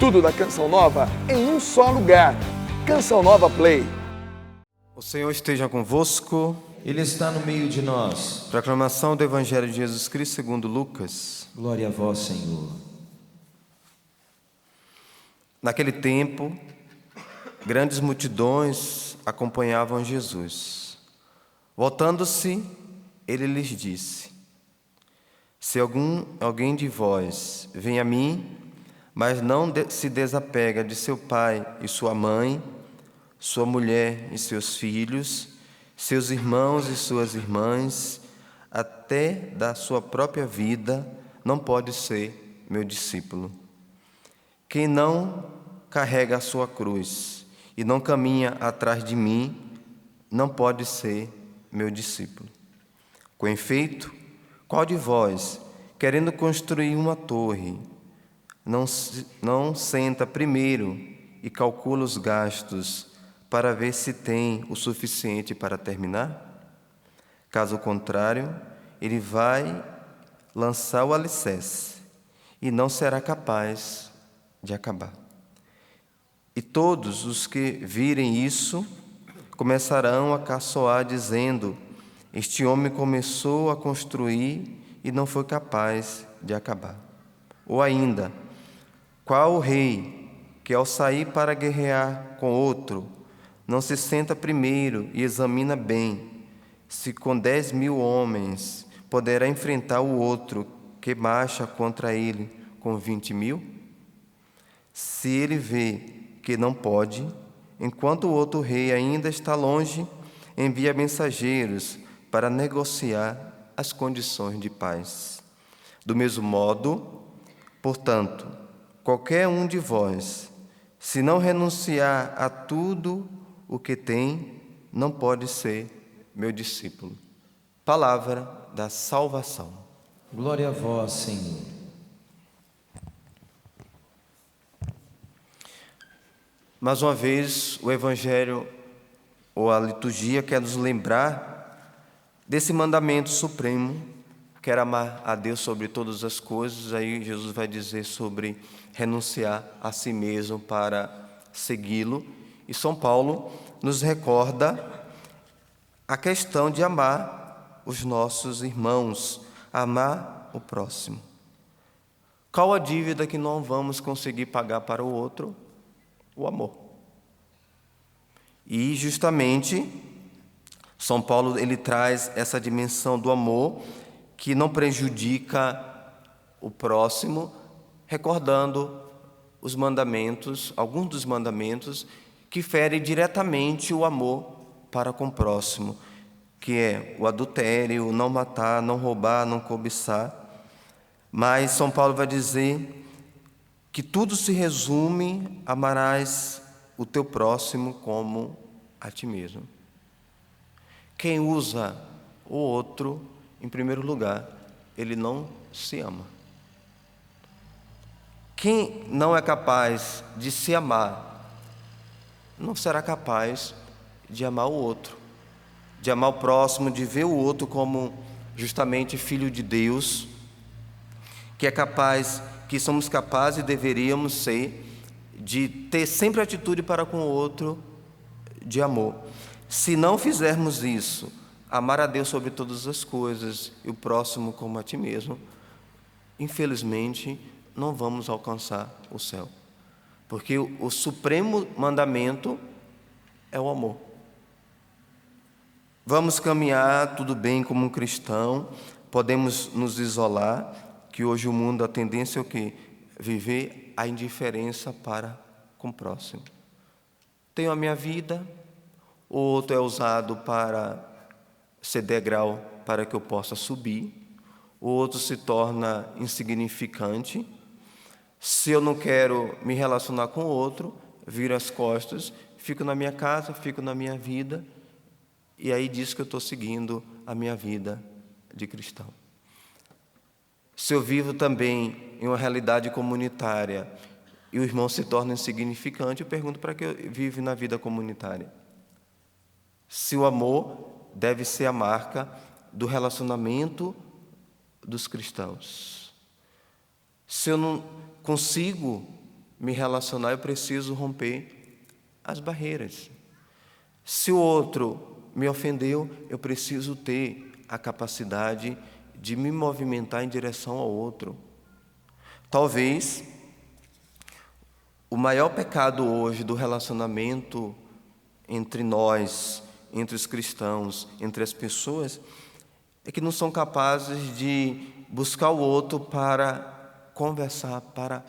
Tudo da Canção Nova em um só lugar. Canção Nova Play. O Senhor esteja convosco. Ele está no meio de nós. Proclamação do Evangelho de Jesus Cristo segundo Lucas. Glória a vós, Senhor. Naquele tempo, grandes multidões acompanhavam Jesus. Voltando-se, ele lhes disse: Se alguém de vós vem a mim, mas não se desapega de seu pai e sua mãe, sua mulher e seus filhos, seus irmãos e suas irmãs, até da sua própria vida, não pode ser meu discípulo. Quem não carrega a sua cruz e não caminha atrás de mim, não pode ser meu discípulo. Com efeito, qual de vós, querendo construir uma torre, não senta primeiro e calcula os gastos para ver se tem o suficiente para terminar? Caso contrário, ele vai lançar o alicerce e não será capaz de acabar. E todos os que virem isso começarão a caçoar, dizendo: Este homem começou a construir e não foi capaz de acabar. Ou ainda, qual o rei que ao sair para guerrear com outro, não se senta primeiro e examina bem se com 10.000 homens poderá enfrentar o outro que marcha contra ele com 20.000? Se ele vê que não pode, enquanto o outro rei ainda está longe, envia mensageiros para negociar as condições de paz. Do mesmo modo, portanto, qualquer um de vós, se não renunciar a tudo o que tem, não pode ser meu discípulo. Palavra da salvação. Glória a vós, Senhor. Mais uma vez, o Evangelho ou a liturgia quer nos lembrar desse mandamento supremo, que era amar a Deus sobre todas as coisas. Aí Jesus vai dizer sobre renunciar a si mesmo para segui-lo. E São Paulo nos recorda a questão de amar os nossos irmãos, amar o próximo. Qual a dívida que não vamos conseguir pagar para o outro? O amor. E justamente São Paulo ele traz essa dimensão do amor que não prejudica o próximo, recordando os mandamentos, alguns dos mandamentos que ferem diretamente o amor para com o próximo, que é o adultério, o não matar, não roubar, não cobiçar. Mas São Paulo vai dizer que tudo se resume: amarás o teu próximo como a ti mesmo. Quem usa o outro, em primeiro lugar, ele não se ama. Quem não é capaz de se amar, não será capaz de amar o outro, de amar o próximo, de ver o outro como justamente filho de Deus, que somos capazes e deveríamos ser, de ter sempre atitude para com o outro de amor. Se não fizermos isso, amar a Deus sobre todas as coisas e o próximo como a ti mesmo, infelizmente não vamos alcançar o céu. Porque o supremo mandamento é o amor. Vamos caminhar, tudo bem, como um cristão, podemos nos isolar, que hoje o mundo, a tendência é o quê? Viver a indiferença para com o próximo. Tenho a minha vida, o outro é usado para ser degrau para que eu possa subir, o outro se torna insignificante. Se eu não quero me relacionar com o outro, viro as costas, fico na minha casa, fico na minha vida, e aí diz que eu estou seguindo a minha vida de cristão. Se eu vivo também em uma realidade comunitária e o irmão se torna insignificante, eu pergunto: para que eu vivo na vida comunitária? Se o amor deve ser a marca do relacionamento dos cristãos. Se eu não consigo me relacionar, eu preciso romper as barreiras. Se o outro me ofendeu, eu preciso ter a capacidade de me movimentar em direção ao outro. Talvez o maior pecado hoje do relacionamento entre nós, entre os cristãos, entre as pessoas, é que não são capazes de buscar o outro para conversar, para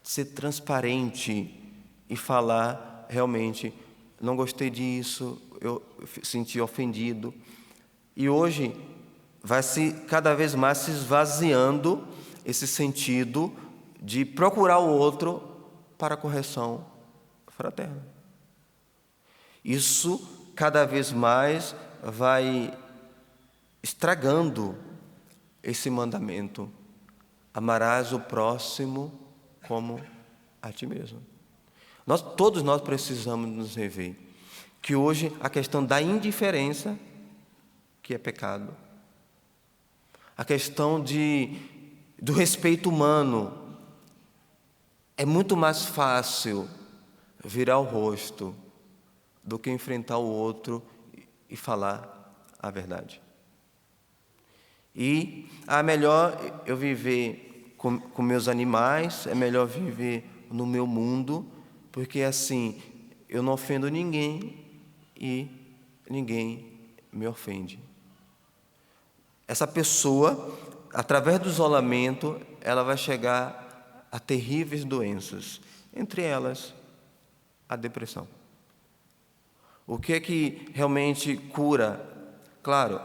ser transparente e falar realmente, não gostei disso, eu senti ofendido. E hoje vai se cada vez mais se esvaziando esse sentido de procurar o outro para a correção fraterna. Isso cada vez mais vai estragando esse mandamento: amarás o próximo como a ti mesmo. Todos nós precisamos nos rever, que hoje a questão da indiferença, que é pecado, a questão do respeito humano, é muito mais fácil virar o rosto do que enfrentar o outro e falar a verdade. E é melhor eu viver com meus animais, é melhor viver no meu mundo, porque assim eu não ofendo ninguém e ninguém me ofende. Essa pessoa, através do isolamento, ela vai chegar a terríveis doenças, entre elas a depressão. O que é que realmente cura? Claro,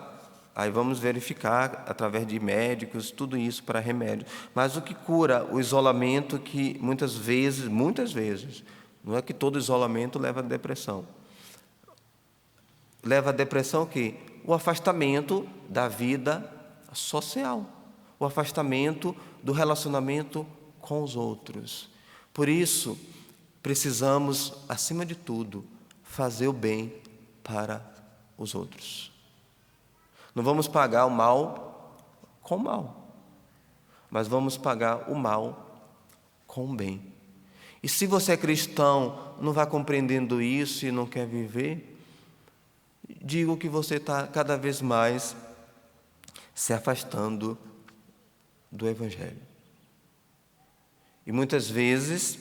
aí vamos verificar através de médicos, tudo isso para remédio. Mas o que cura o isolamento, que muitas vezes, não é que todo isolamento leva à depressão. Leva à depressão o quê? O afastamento da vida social, o afastamento do relacionamento com os outros. Por isso, precisamos, acima de tudo, fazer o bem para os outros. Não vamos pagar o mal com o mal, mas vamos pagar o mal com o bem. E se você é cristão, não vai compreendendo isso e não quer viver, digo que você está cada vez mais se afastando do Evangelho. E muitas vezes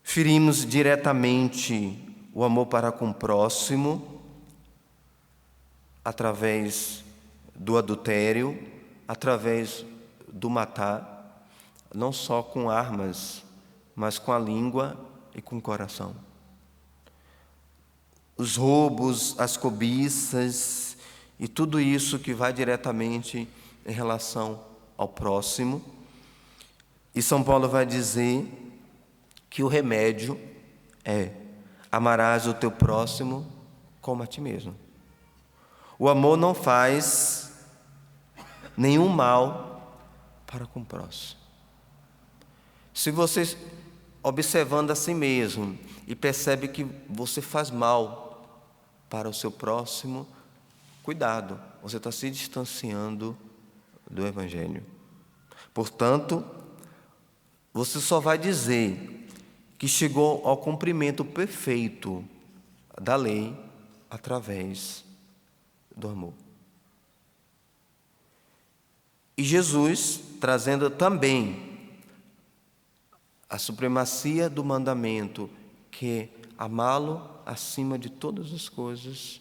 ferimos diretamente o amor para com o próximo através do adultério, através do matar, não só com armas, mas com a língua e com o coração. Os roubos, as cobiças e tudo isso que vai diretamente em relação ao próximo. E São Paulo vai dizer que o remédio é: amarás o teu próximo como a ti mesmo. O amor não faz nenhum mal para com o próximo. Se você, observando a si mesmo, e percebe que você faz mal para o seu próximo, cuidado, você está se distanciando do Evangelho. Portanto, você só vai dizer que chegou ao cumprimento perfeito da lei através do amor. E Jesus, trazendo também a supremacia do mandamento, que é amá-lo acima de todas as coisas.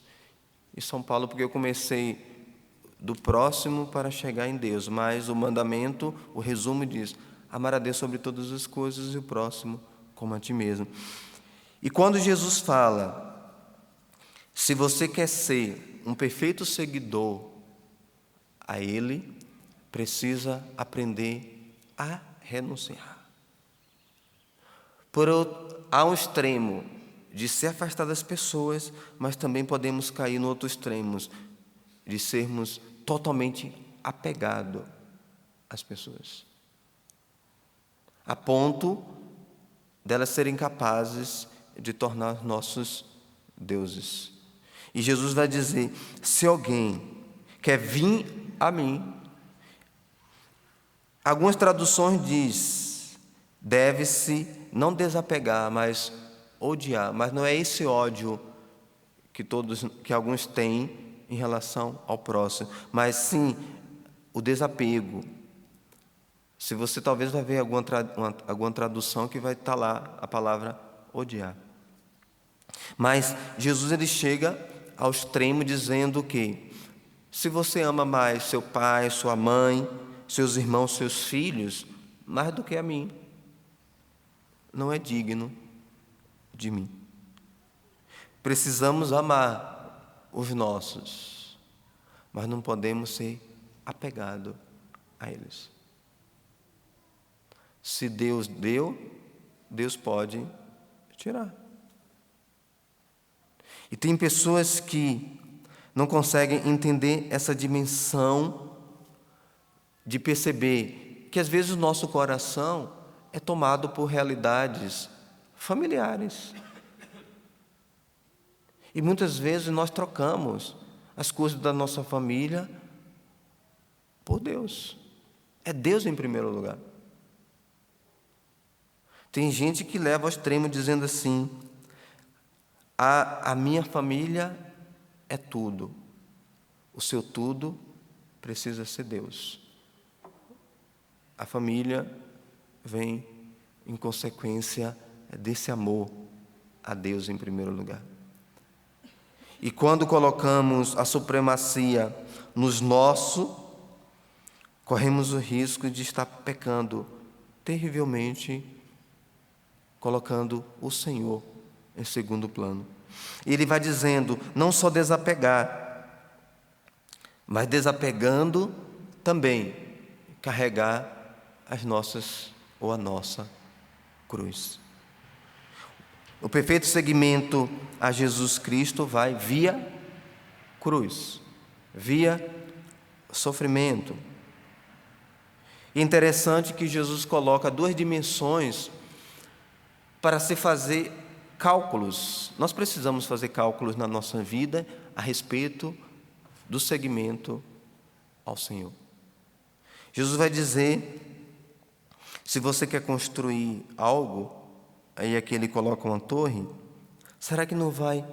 E São Paulo, porque eu comecei do próximo para chegar em Deus, mas o mandamento, o resumo diz: amar a Deus sobre todas as coisas e o próximo como a ti mesmo. E quando Jesus fala, se você quer ser um perfeito seguidor a Ele, precisa aprender a renunciar. Há um extremo de se afastar das pessoas, mas também podemos cair no outro extremo, de sermos totalmente apegados às pessoas, a ponto delas serem capazes de tornar nossos deuses. E Jesus vai dizer: se alguém quer vir a mim, algumas traduções diz, deve-se não desapegar, mas odiar. Mas não é esse ódio que alguns têm em relação ao próximo, mas sim o desapego. Se você talvez vai ver alguma tradução que vai estar lá a palavra odiar. Mas Jesus ele chega ao extremo dizendo que se você ama mais seu pai, sua mãe, seus irmãos, seus filhos, mais do que a mim, não é digno de mim. Precisamos amar os nossos, mas não podemos ser apegados a eles. Se Deus deu, Deus pode tirar. E tem pessoas que não conseguem entender essa dimensão de perceber que às vezes o nosso coração é tomado por realidades familiares. E muitas vezes nós trocamos as coisas da nossa família por Deus. É Deus em primeiro lugar. Tem gente que leva ao extremo dizendo assim: a minha família é tudo. O seu tudo precisa ser Deus. A família vem em consequência desse amor a Deus em primeiro lugar. E quando colocamos a supremacia nos nossos, corremos o risco de estar pecando terrivelmente, colocando o Senhor em segundo plano. E ele vai dizendo, não só desapegar, mas desapegando também carregar as nossas ou a nossa cruz. O perfeito seguimento a Jesus Cristo vai via cruz, via sofrimento. E é interessante que Jesus coloca duas dimensões para se fazer cálculos. Nós precisamos fazer cálculos na nossa vida a respeito do seguimento ao Senhor. Jesus vai dizer, se você quer construir algo, aí aqui ele coloca uma torre, será que não vai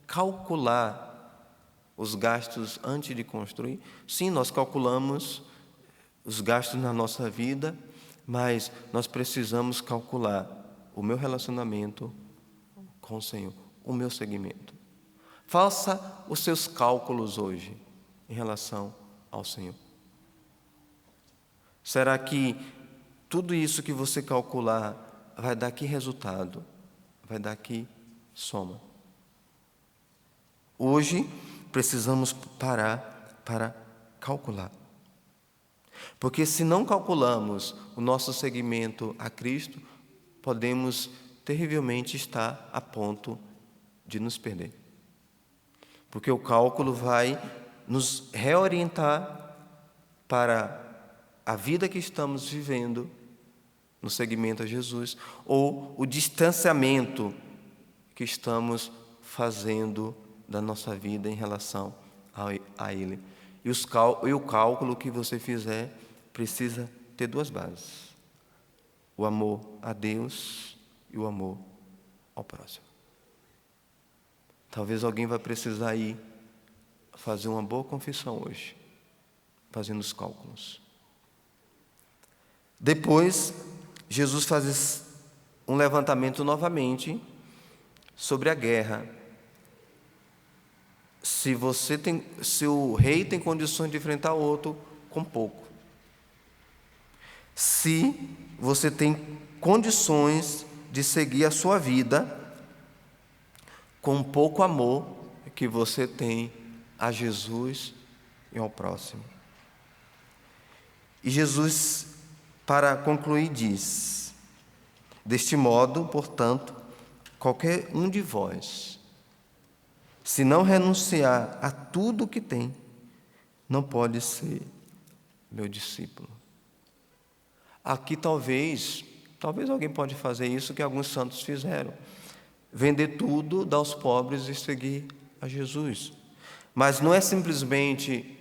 calcular os gastos antes de construir? Sim, nós calculamos os gastos na nossa vida, mas nós precisamos calcular o meu relacionamento com o Senhor, o meu seguimento. Faça os seus cálculos hoje em relação ao Senhor. Será que tudo isso que você calcular vai dar que resultado? Vai dar que soma? Hoje precisamos parar para calcular. Porque se não calculamos o nosso seguimento a Cristo, podemos terrivelmente estar a ponto de nos perder. Porque o cálculo vai nos reorientar para a vida que estamos vivendo no seguimento a Jesus, ou o distanciamento que estamos fazendo da nossa vida em relação a Ele. E o cálculo que você fizer precisa ter duas bases: o amor a Deus e o amor ao próximo. Talvez alguém vai precisar ir fazer uma boa confissão hoje, fazendo os cálculos. Depois, Jesus faz um levantamento novamente sobre a guerra. Se o rei tem condições de enfrentar outro com pouco. Se você tem condições de seguir a sua vida com pouco amor que você tem a Jesus e ao próximo. E Jesus, para concluir, diz: deste modo, portanto, qualquer um de vós, se não renunciar a tudo o que tem, não pode ser meu discípulo. Aqui talvez alguém pode fazer isso que alguns santos fizeram: vender tudo, dar aos pobres e seguir a Jesus. Mas não é simplesmente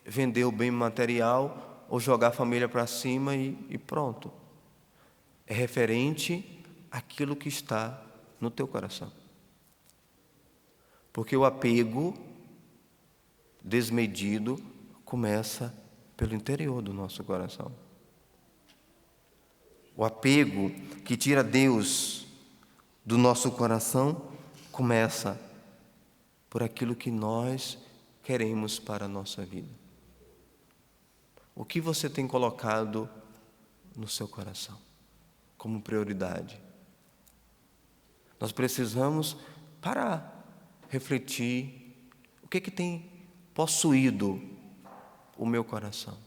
vender o bem material ou jogar a família para cima e pronto. É referente aquilo que está no teu coração. Porque o apego desmedido começa pelo interior do nosso coração. O apego que tira Deus do nosso coração começa por aquilo que nós queremos para a nossa vida. O que você tem colocado no seu coração como prioridade? Nós precisamos parar, refletir. O que tem possuído o meu coração?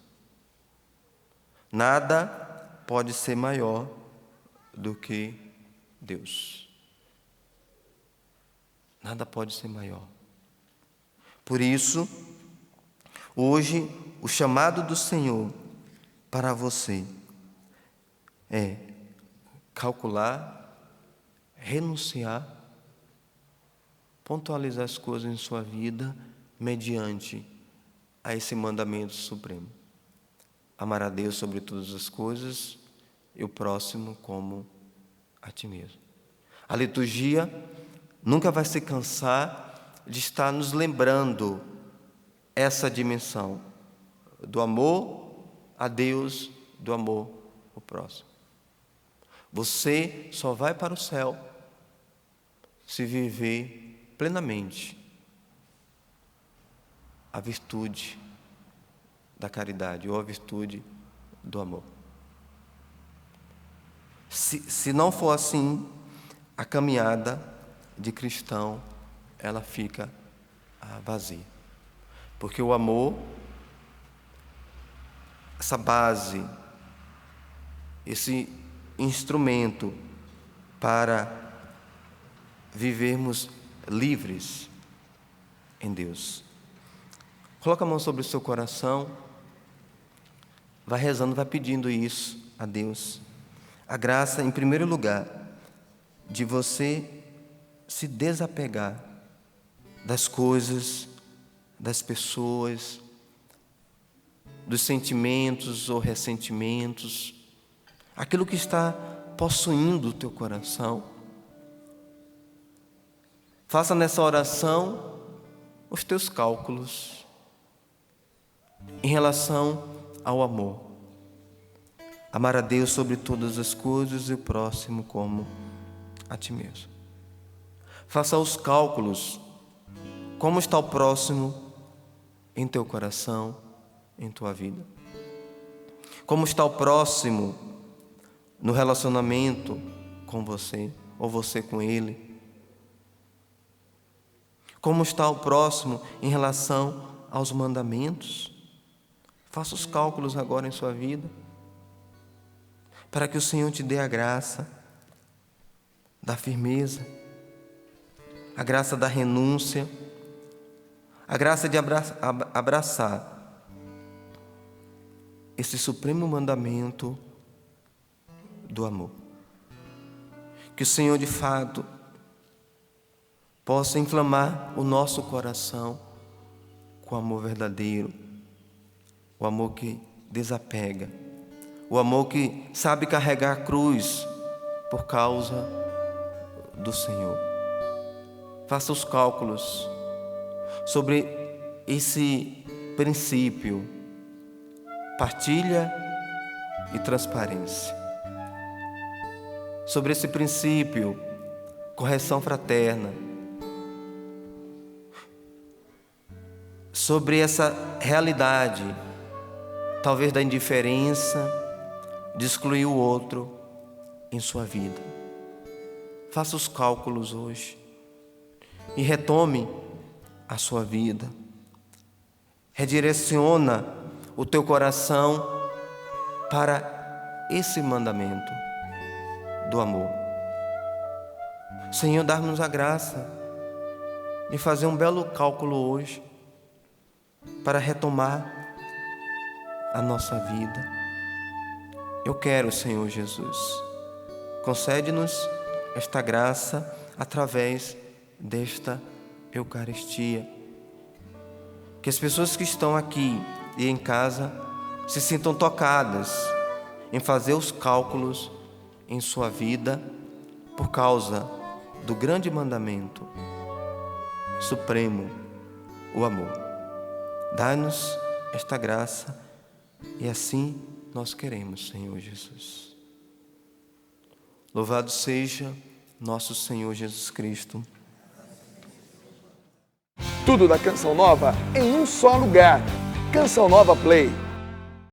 Nada pode ser maior do que Deus. Nada pode ser maior. Por isso, hoje, o chamado do Senhor para você é calcular, renunciar, pontualizar as coisas em sua vida mediante a esse mandamento supremo. Amar a Deus sobre todas as coisas e o próximo como a ti mesmo. A liturgia nunca vai se cansar de estar nos lembrando essa dimensão do amor a Deus, do amor ao próximo. Você só vai para o céu se viver plenamente a virtude da caridade ou a virtude do amor. Se não for assim, a caminhada de cristão, ela fica vazia. Porque o amor, essa base, esse instrumento para vivermos livres em Deus. Coloca a mão sobre o seu coração, vai rezando, vai pedindo isso a Deus. A graça, em primeiro lugar, de você se desapegar das coisas, das pessoas, dos sentimentos ou ressentimentos, aquilo que está possuindo o teu coração. Faça nessa oração os teus cálculos em relação ao amor. Amar a Deus sobre todas as coisas e o próximo como a ti mesmo. Faça os cálculos. Como está o próximo em teu coração, em tua vida? Como está o próximo no relacionamento com você, ou você com ele? Como está o próximo em relação aos mandamentos? Faça os cálculos agora em sua vida, para que o Senhor te dê a graça da firmeza, a graça da renúncia, a graça de abraçar esse supremo mandamento do amor. Que o Senhor, de fato, possa inflamar o nosso coração com o amor verdadeiro, o amor que desapega, o amor que sabe carregar a cruz por causa do Senhor. Faça os cálculos sobre esse princípio, partilha e transparência. Sobre esse princípio, correção fraterna. Sobre essa realidade, talvez da indiferença, de excluir o outro em sua vida. Faça os cálculos hoje e retome a sua vida. Redireciona o teu coração para esse mandamento do amor. Senhor, dá-nos a graça de fazer um belo cálculo hoje para retomar a nossa vida. Eu quero, Senhor Jesus, concede-nos esta graça através desta Eucaristia. Que as pessoas que estão aqui e em casa se sintam tocadas em fazer os cálculos em sua vida por causa do grande mandamento supremo, o amor. Dá-nos esta graça e assim nós queremos, Senhor Jesus. Louvado seja nosso Senhor Jesus Cristo. Tudo da Canção Nova em um só lugar. Canção Nova Play.